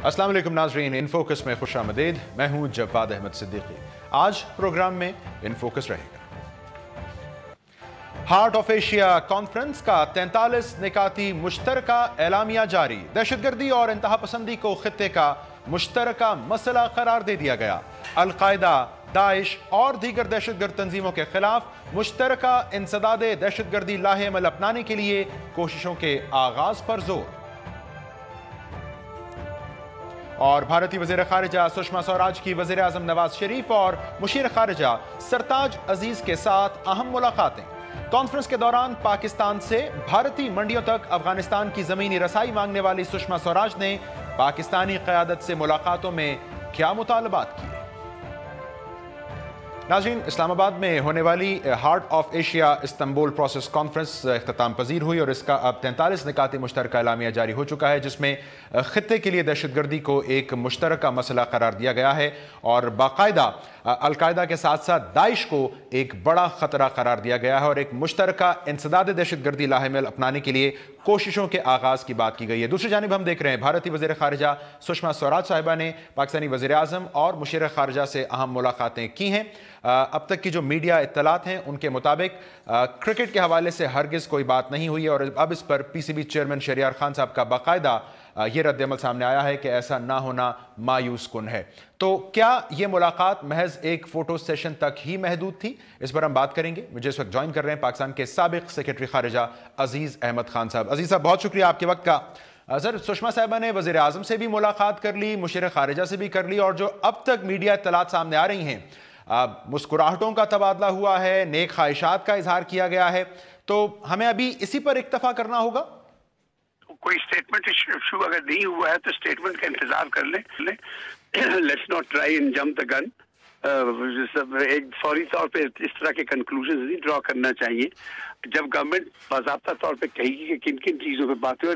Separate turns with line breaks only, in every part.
अस्सलाम वालेकुम नाजरीन, इन फोकस में खुश आमदीद। मैं हूं जवाद अहमद सिद्दीकी। आज प्रोग्राम में इन फोकस रहेगा। हार्ट ऑफ एशिया कॉन्फ्रेंस का 43 निकाती मुश्तरका एलामिया जारी। दहशतगर्दी और इंतहा पसंदी को खित्ते का मुश्तरका मसला करार दे दिया गया। अल-कायदा, दाइश और दीगर दहशतगर्द तंजीमों के खिलाफ मुश्तरका इंसदादे दहशतगर्दी लाहे-अमल अपनाने के लिए कोशिशों के आगाज पर जोर। और भारतीय वज़ीर ख़ारिजा सुषमा स्वराज की वज़ीर आज़म नवाज शरीफ और मुशीर ख़ारिजा सरताज अजीज के साथ अहम मुलाकातें। कॉन्फ्रेंस के दौरान पाकिस्तान से भारतीय मंडियों तक अफगानिस्तान की ज़मीनी रसाई मांगने वाली सुषमा स्वराज ने पाकिस्तानी क़यादत से मुलाकातों में क्या मुतालबात किए। नाज़रीन, इस्लामाबाद में होने वाली heart of Asia Istanbul process conference इख्तिताम पजीर हुई और इसका अब 43 निकाती मुश्तरका एलामिया जारी हो चुका है, जिसमें खित्ते के लिए दहशतगर्दी को एक मुश्तरका मसला करार दिया गया है और बाकायदा अल-कायदा के साथ साथ दाइश को एक बड़ा खतरा करार दिया गया है और एक मुश्तरका इंसदाद दहशतगर्दी लाहेमिल अपनाने के लिए कोशिशों के आगाज की बात की गई है। दूसरी जानिब हम देख रहे हैं भारतीय वज़ीर ख़ारिजा सुषमा स्वराज साहिबा ने पाकिस्तानी वज़ीर आज़म और मुशीर ख़ारिजा से अहम मुलाकातें की हैं। अब तक की जो मीडिया इत्तलात हैं उनके मुताबिक क्रिकेट के हवाले से हरगिज़ कोई बात नहीं हुई और अब इस पर पीसीबी चेयरमैन शहरियार खान साहब का बाकायदा ये रद्द-ए-अमल सामने आया है कि ऐसा ना होना मायूस कुन है। तो क्या ये मुलाकात महज एक फ़ोटो सेशन तक ही महदूद थी? इस पर हम बात करेंगे। मुझे इस वक्त ज्वाइन कर रहे हैं पाकिस्तान के साबिक सेक्रेटरी ख़ारिजा अजीज़ अहमद खान साहब। अजीज़ साहब, बहुत शुक्रिया आपके वक्त का। सर, सुषमा साहिबा ने वज़ीर आज़म से भी मुलाकात कर ली, मुशीर ख़ारिजा से भी कर ली और जो अब तक मीडिया इत्तलात सामने आ रही हैं, मुस्कुराहटों का तबादला हुआ है, नेक ख्वाहिशात का इजहार किया गया है, तो हमें अभी इसी पर इक्तफा करना होगा?
कोई स्टेटमेंट इशू अगर नहीं हुआ है तो स्टेटमेंट का इंतजार कर ले। Let's not try and jump the gun. एक फौरी तौर पे इस तरह के कंक्लूजन नहीं ड्रॉ करना चाहिए। जब गवर्नमेंट बाज़ाब्ता तौर पे कहेगी कि किन किन चीज़ों पे बात हुई,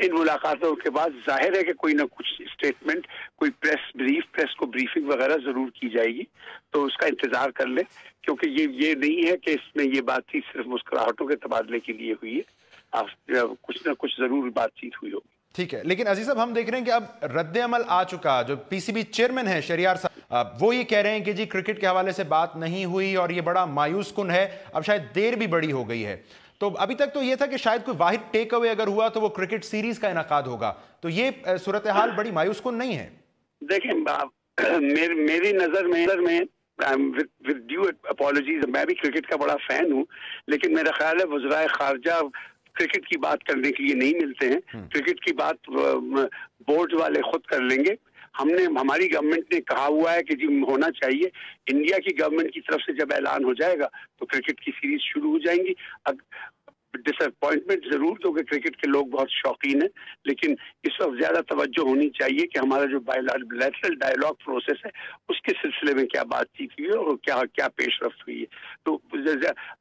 इन मुलाकातों के बाद जाहिर है कि कोई ना कुछ स्टेटमेंट, कोई प्रेस को ब्रीफिंग वगैरह ज़रूर की जाएगी, तो उसका इंतज़ार कर ले, क्योंकि ये नहीं है कि इसमें ये बातचीत सिर्फ मुस्कुराहटों के तबादले के लिए हुई है। कुछ ना कुछ ज़रूर बातचीत हुई होगी।
ठीक है, लेकिन अजीज साहब, हम देख रहे हैं कि अब रद्द-ए-अमल आ चुका। जो पीसीबी चेयरमैन है शहरियार साहब, वो ये कह रहे हैं कि जी क्रिकेट के हवाले से बात नहीं हुई और ये बड़ा मायूस कुन है, अब शायद देर भी बड़ी हो गई है। तो अभी तक तो ये था कि शायद कोई वाहिद टेक अवे अगर हुआ तो वो क्रिकेट सीरीज का इनकाद होगा, तो ये सूरत हाल बड़ी मायूस कुन नहीं है?
देखिए, मेरी नजर में विद ड्यू अपॉलॉजीज, मैं भी क्रिकेट का बड़ा फैन हूँ, लेकिन मेरा ख्याल है वज़राए ख़ारिजा क्रिकेट की बात करने के लिए नहीं मिलते हैं। क्रिकेट की बात बोर्ड वाले खुद कर लेंगे। हमारी गवर्नमेंट ने कहा हुआ है कि जी होना चाहिए। इंडिया की गवर्नमेंट की तरफ से जब ऐलान हो जाएगा तो क्रिकेट की सीरीज शुरू हो जाएंगी। डिसअपॉइंटमेंट जरूर, क्योंकि क्रिकेट के लोग बहुत शौकीन हैं, लेकिन इस वक्त ज्यादा तवज्जो होनी चाहिए कि हमारा जो बायलैटरल डायलॉग प्रोसेस है उसके सिलसिले में क्या बातचीत हुई है और क्या पेशरफ्त हुई है। तो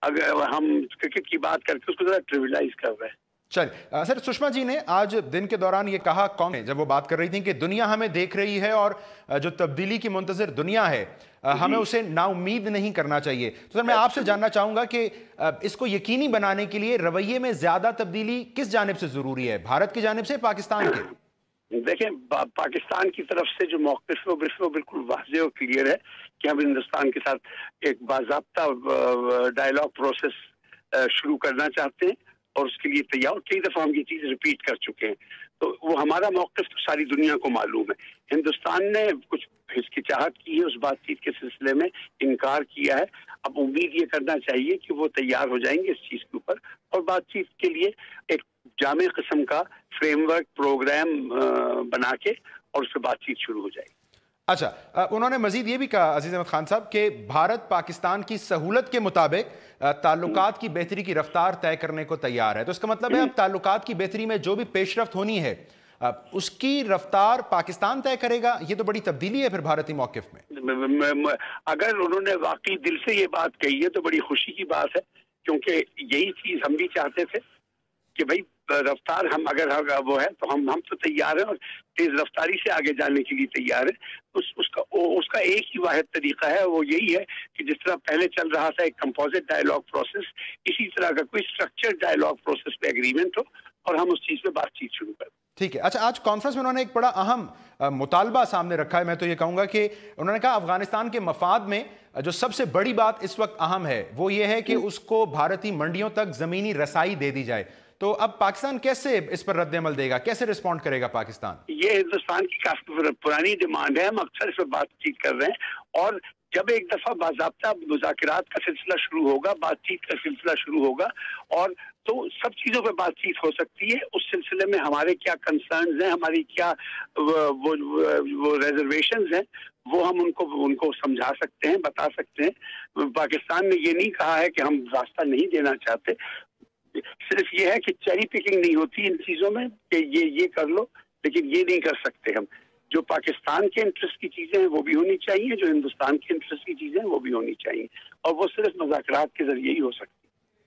अगर हम क्रिकेट की बात करके उसको जरा ट्रिविलाइज कर रहे हैं।
चलिए सर, सुषमा जी ने आज दिन के दौरान ये कहा, कांग्रेस जब वो बात कर रही थी कि दुनिया हमें देख रही है और जो तब्दीली की मुंतज़िर दुनिया है हमें उसे नाउम्मीद नहीं करना चाहिए। तो सर, मैं आपसे जानना चाहूंगा कि इसको यकीनी बनाने के लिए रवैये में ज्यादा तब्दीली किस जानिब से जरूरी है, भारत की जानिब से, पाकिस्तान के?
देखें, पाकिस्तान की तरफ से जो मौक़िफ़ है वो बिल्कुल वाज़ेह और क्लियर है कि हम हिंदुस्तान के साथ एक बाज़ाब्ता डायलॉग प्रोसेस शुरू करना चाहते हैं और उसके लिए तैयार। कई दफ़ा हम ये चीज़ रिपीट कर चुके हैं, तो वो हमारा मौक़िफ़ तो सारी दुनिया को मालूम है। हिंदुस्तान ने कुछ हिचकिचाहट की है, उस बातचीत के सिलसिले में इनकार किया है। अब उम्मीद ये करना चाहिए कि वो तैयार हो जाएंगे इस चीज़ के ऊपर और बातचीत के लिए एक जामे किस्म का फ्रेमवर्क प्रोग्राम बना के और उससे बातचीत शुरू हो जाएगी।
अच्छा, उन्होंने मजीद ये भी कहा अजीज अहमद खान साहब कि भारत पाकिस्तान की सहूलत के मुताबिक ताल्लुकात की बेहतरी की रफ्तार तय करने को तैयार है। तो इसका मतलब है अब ताल्लुकात की बेहतरी में जो भी पेशरफ्त होनी है उसकी रफ्तार पाकिस्तान तय करेगा। ये तो बड़ी तब्दीली है फिर भारतीय मौक़िफ़ में।
अगर उन्होंने वाकई दिल से ये बात कही है तो बड़ी खुशी की बात है, क्योंकि यही चीज़ हम भी चाहते थे कि भाई रफ्तार हम अगर वो है तो हम तो तैयार हैं और तेज रफ्तारी से आगे जाने के लिए तैयार है। उसका एक ही वाहिद तरीका है, वो यही है कि जिस तरह पहले चल रहा था एक कंपोजिट डायलॉग प्रोसेस, इसी तरह का कोई स्ट्रक्चर्ड डायलॉग प्रोसेस पे एग्रीमेंट हो और हम उस चीज़ पे बातचीत शुरू करें।
ठीक है। अच्छा, आज कॉन्फ्रेंस में उन्होंने एक बड़ा अहम मुतालबा सामने रखा है। मैं तो ये कहूंगा कि उन्होंने कहा अफगानिस्तान के मफाद में जो सबसे बड़ी बात इस वक्त अहम है वो ये है कि उसको भारतीय मंडियों तक जमीनी रसाई दे दी जाए। तो अब पाकिस्तान कैसे इस पर रद्द-ए-अमल देगा, कैसे रिस्पॉन्ड करेगा पाकिस्तान?
ये हिंदुस्तान की काफी पुरानी डिमांड है, हम अक्सर इस पर बातचीत कर रहे हैं। और जब एक दफा बाज़ाब्ता मुज़ाकरात का सिलसिला शुरू होगा, बातचीत का सिलसिला शुरू होगा, और तो सब चीजों पर बातचीत हो सकती है। उस सिलसिले में हमारे क्या कंसर्न्स हैं, हमारी क्या वो रिजर्वेशंस हैं, वो हम उनको समझा सकते हैं, बता सकते हैं। पाकिस्तान ने ये नहीं कहा है कि हम रास्ता नहीं देना चाहते, सिर्फ ये है कि चेरी पिकिंग नहीं होती इन चीजों में कि ये कर लो, लेकिन ये नहीं कर सकते हम। जो पाकिस्तान के इंटरेस्ट की चीजें हैं वो भी होनी चाहिए, जो हिंदुस्तान के इंटरेस्ट की चीजें हैं वो भी होनी चाहिए, और वो सिर्फ मुज़ाकरात के जरिए ही हो सकती है।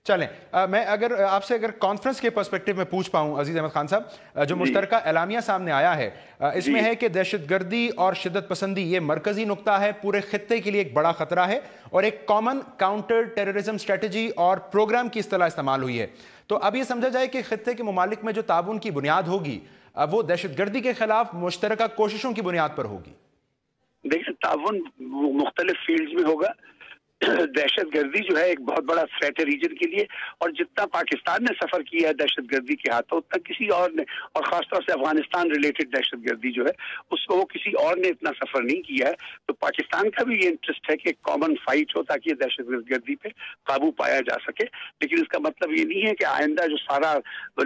चलें, मैं अगर आपसे कॉन्फ्रेंस के पर्सपेक्टिव में पूछ पाऊं अजीज अहमद खान साहब, जो मुश्तरका एलामिया सामने आया है इसमें है कि दहशतगर्दी और शिद्दत पसंदी ये मरकजी नुक्ता है, पूरे खित्ते के लिए एक बड़ा खतरा है, और एक कॉमन काउंटर टेररिज्म स्ट्रेटजी और प्रोग्राम की इस्तेलाह इस्तेमाल हुई है। तो अब ये समझा जाए कि खित्ते के मुमालिक में जो ताउन की बुनियाद होगी वो दहशतगर्दी के खिलाफ मुश्तरका कोशिशों की बुनियाद पर होगी।
देखिए, ताउन मुख्तलिफ फील्ड में होगा। दहशतगर्दी जो है एक बहुत बड़ा थ्रेट है रीजन के लिए, और जितना पाकिस्तान ने सफर किया है दहशतगर्दी के हाथों, उतना किसी और ने, और खासतौर से अफगानिस्तान रिलेटेड दहशतगर्दी जो है उसको वो किसी और ने इतना सफर नहीं किया है। तो पाकिस्तान का भी ये इंटरेस्ट है कि एक कॉमन फाइट हो ताकि दहशतगर्दी पे काबू पाया जा सके। लेकिन इसका मतलब ये नहीं है कि आइंदा जो सारा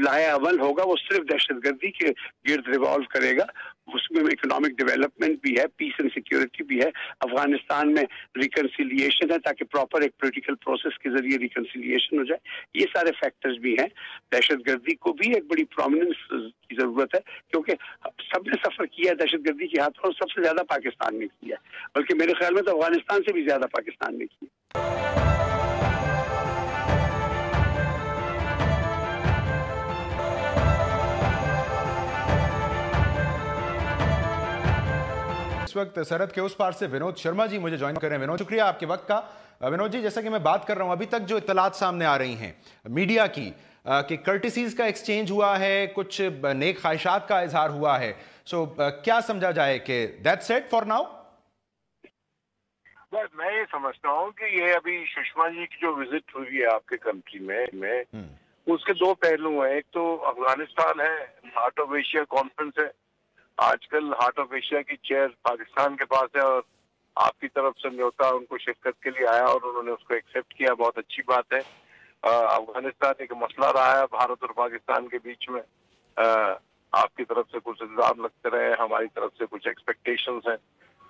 लाया अमल होगा वो सिर्फ दहशतगर्दी के गिर्द रिवॉल्व करेगा। उसमें इकोनॉमिक डेवलपमेंट भी है, पीस एंड सिक्योरिटी भी है, अफगानिस्तान में रिकंसिलिएशन है ताकि प्रॉपर एक पॉलिटिकल प्रोसेस के जरिए रिकंसिलिएशन हो जाए। ये सारे फैक्टर्स भी हैं। दहशतगर्दी को भी एक बड़ी प्रोमिनेंस की जरूरत है, क्योंकि सबने सफर किया है दहशतगर्दी के हाथों, और सबसे ज्यादा पाकिस्तान ने किया है, बल्कि मेरे ख्याल में तो अफगानिस्तान से भी ज्यादा पाकिस्तान ने किया।
इस वक्त सरहद के उस पार से विनोद शर्मा जी मुझे ज्वाइन कर रहे हैं। विनोद, शुक्रिया आपके वक्त का। विनोद जी, जैसा कि मैं बात कर रहा हूं, अभी तक जो इत्तलात सामने आ रही हैं मीडिया की कि कर्टिसीज का एक्सचेंज हुआ है, कुछ नेक ख्वाहिशात का इजहार हुआ है, सो क्या समझा जाए कि दैट्स इट फॉर नाउ?
मैं ये समझता हूँ कि ये अभी सुषमा जी की जो विजिट हुई है आपके कंट्री में उसके दो पहलू हैं। एक तो अफगानिस्तान है, हार्ट ऑफ एशिया कॉन्फ्रेंस है, आजकल हार्ट ऑफ एशिया की चेयर पाकिस्तान के पास है, और आपकी तरफ से न्योता उनको शिरकत के लिए आया और उन्होंने उसको एक्सेप्ट किया, बहुत अच्छी बात है। अफगानिस्तान एक मसला रहा है भारत और पाकिस्तान के बीच में, आपकी तरफ से कुछ इल्जाम लगते रहे, हमारी तरफ से कुछ एक्सपेक्टेशंस हैं।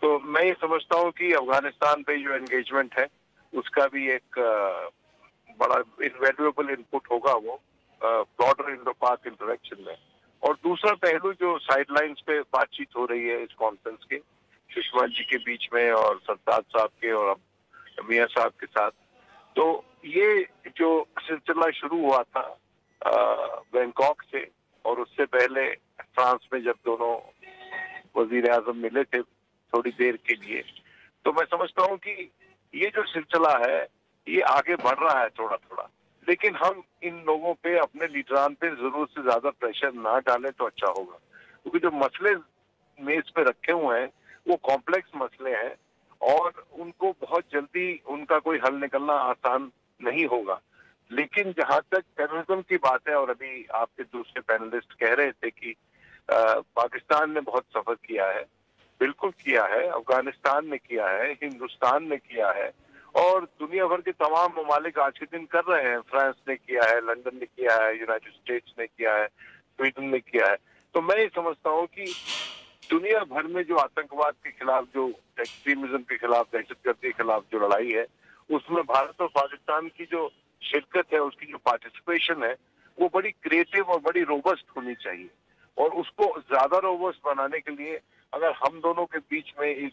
तो मैं ये समझता हूँ कि अफगानिस्तान पे जो एंगेजमेंट है उसका भी एक बड़ा इनवैल्यूएबल इनपुट होगा वो ब्रॉडर इंडो पाक इंटरेक्शन में। और दूसरा पहलू जो साइडलाइंस पे बातचीत हो रही है इस कॉन्फ्रेंस के सुषमा जी के बीच में और सरताज साहब के और अब मियां साहब के साथ, तो ये जो सिलसिला शुरू हुआ था बैंकॉक से, और उससे पहले फ्रांस में जब दोनों वजीर आजम मिले थे थोड़ी देर के लिए, तो मैं समझता हूँ कि ये जो सिलसिला है ये आगे बढ़ रहा है थोड़ा थोड़ा, लेकिन हम इन लोगों पे, अपने लीडरान पे जरूरत से ज्यादा प्रेशर ना डालें तो अच्छा होगा, क्योंकि जो मसले मेज पे रखे हुए हैं वो कॉम्प्लेक्स मसले हैं और उनको बहुत जल्दी उनका कोई हल निकलना आसान नहीं होगा। लेकिन जहां तक टेररिज्म की बात है, और अभी आपके दूसरे पैनलिस्ट कह रहे थे कि पाकिस्तान ने बहुत सफर किया है, बिल्कुल किया है, अफगानिस्तान ने किया है, हिंदुस्तान ने किया है, और दुनिया भर के तमाम ममालिक आज के दिन कर रहे हैं। फ्रांस ने किया है, लंदन ने किया है, यूनाइटेड स्टेट्स ने किया है, स्वीडन ने किया है। तो मैं ये समझता हूँ कि दुनिया भर में जो आतंकवाद के खिलाफ, जो एक्सट्रीमिज्म के खिलाफ, दहशतगर्दी के खिलाफ जो लड़ाई है, उसमें भारत और पाकिस्तान की जो शिरकत है, उसकी जो पार्टिसिपेशन है, वो बड़ी क्रिएटिव और बड़ी रोबस्ट होनी चाहिए। और उसको ज्यादा रोबस्ट बनाने के लिए अगर हम दोनों के बीच में एक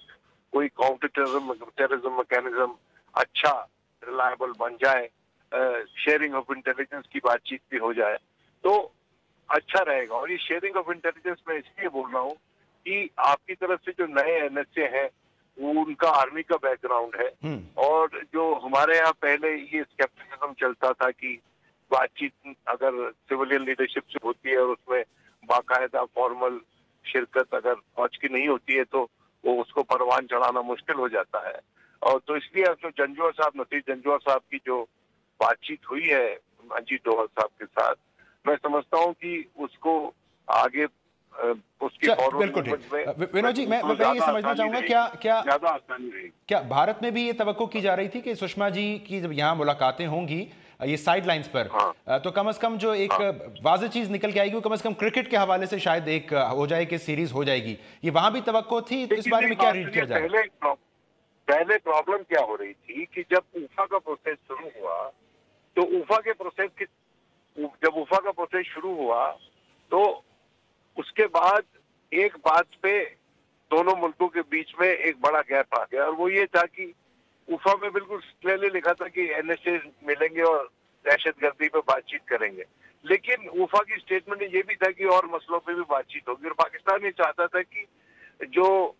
कोई काउंटर टेररिज्म मैकेनिज्म अच्छा रिलायबल बन जाए, शेयरिंग ऑफ इंटेलिजेंस की बातचीत भी हो जाए, तो अच्छा रहेगा। और ये शेयरिंग ऑफ इंटेलिजेंस मैं इसलिए बोल रहा हूँ कि आपकी तरफ से जो नए एनएसए हैं वो उनका आर्मी का बैकग्राउंड है, और जो हमारे यहाँ पहले ये स्केप्टिसिज्म चलता था कि बातचीत अगर सिविलियन लीडरशिप से होती है और उसमें बाकायदा फॉर्मल शिरकत अगर फौज की नहीं होती है तो वो उसको परवान चढ़ाना मुश्किल हो जाता है। और तो इसलिए जो जंजौहर साहब, नसीर जंजौहर साहब की जो बातचीत हुई है अजीत डोभाल साहब के साथ, मैं समझता हूँ कि उसको आगे उसकी
बिल्कुल ठीक। विनोद जी, मैं ये समझना चाहूंगा क्या
ज्यादा आसानी रहेगी।
क्या भारत में भी ये तवक्को की जा रही थी कि सुषमा जी की जब यहाँ मुलाकातें होंगी ये साइड लाइंस पर, तो कम से कम जो एक वाज़ेह चीज निकल के आएगी वो कम से कम क्रिकेट के हवाले से शायद एक हो जाए कि सीरीज हो जाएगी, ये वहां भी तवक्को थी? तो इस बारे में क्या रीड किया जाए?
पहले प्रॉब्लम क्या हो रही थी कि जब ऊफा का प्रोसेस शुरू हुआ तो जब ऊफा का प्रोसेस शुरू हुआ तो उसके बाद एक बात पे दोनों मुल्कों के बीच में एक बड़ा गैप आ गया, और वो ये था कि ऊफा में बिल्कुल क्लियरली लिखा था कि एनएसए मिलेंगे और दहशतगर्दी पे बातचीत करेंगे, लेकिन ऊफा की स्टेटमेंट में ये भी था कि और मसलों पे भी बातचीत होगी। और पाकिस्तान ये चाहता था कि जो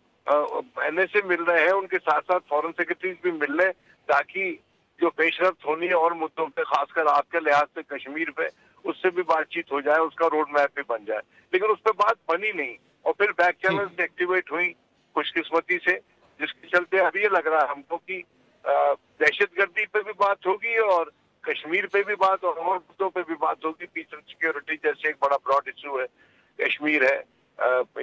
एनएसए मिल रहे हैं उनके साथ साथ फॉरेन सेक्रेटरीज भी मिल रहे, ताकि जो पेशरफ्त होनी है और मुद्दों पे, खासकर आपके लिहाज से कश्मीर पे, उससे भी बातचीत हो जाए, उसका रोड मैप भी बन जाए। लेकिन उस पर बात बनी नहीं, और फिर बैक चैनल एक्टिवेट हुई खुशकिस्मती से, जिसके चलते अब ये लग रहा है हमको कि दहशतगर्दी पे भी बात होगी और कश्मीर पे भी बात और मुद्दों पे भी बात होगी। पीस एंड सिक्योरिटी जैसे एक बड़ा ब्रॉड इशू है, कश्मीर है,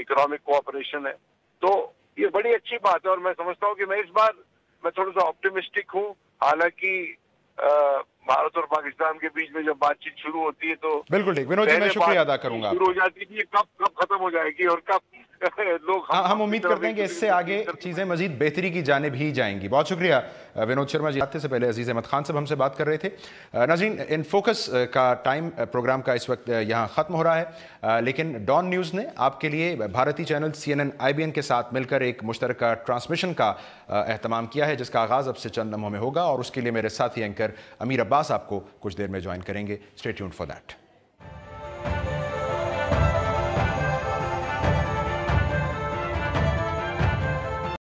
इकोनॉमिक कोऑपरेशन है, तो ये बड़ी अच्छी बात है। और मैं समझता हूँ कि मैं इस बार थोड़ा सा ऑप्टिमिस्टिक हूँ। हालांकि भारत और पाकिस्तान के बीच में जब बातचीत शुरू होती है तो
बिल्कुल ठीक। विनोद जी, मैं शुक्रिया अदा करूंगा।
शुरू हो जाती है, कब खत्म हो जाएगी और कब लोग
हम उम्मीद करते हैं कि इससे आगे चीजें मजीद बेहतरी की जानिब ही जाएंगी। बहुत शुक्रिया विनोद शर्मा जी। आते से पहले अजीज अहमद खान साहब हमसे बात कर रहे थे। नाज़रीन, इन फोकस का टाइम प्रोग्राम का इस वक्त यहाँ ख़त्म हो रहा है, लेकिन डॉन न्यूज़ ने आपके लिए भारतीय चैनल CNN IBN के साथ मिलकर एक मुश्तरका ट्रांसमिशन का एहतमाम किया है, जिसका आगाज़ अब से चंद लम्हों में होगा, और उसके लिए मेरे साथी एंकर अमीर अब्बास आपको कुछ देर में ज्वाइन करेंगे। Stay tuned for that.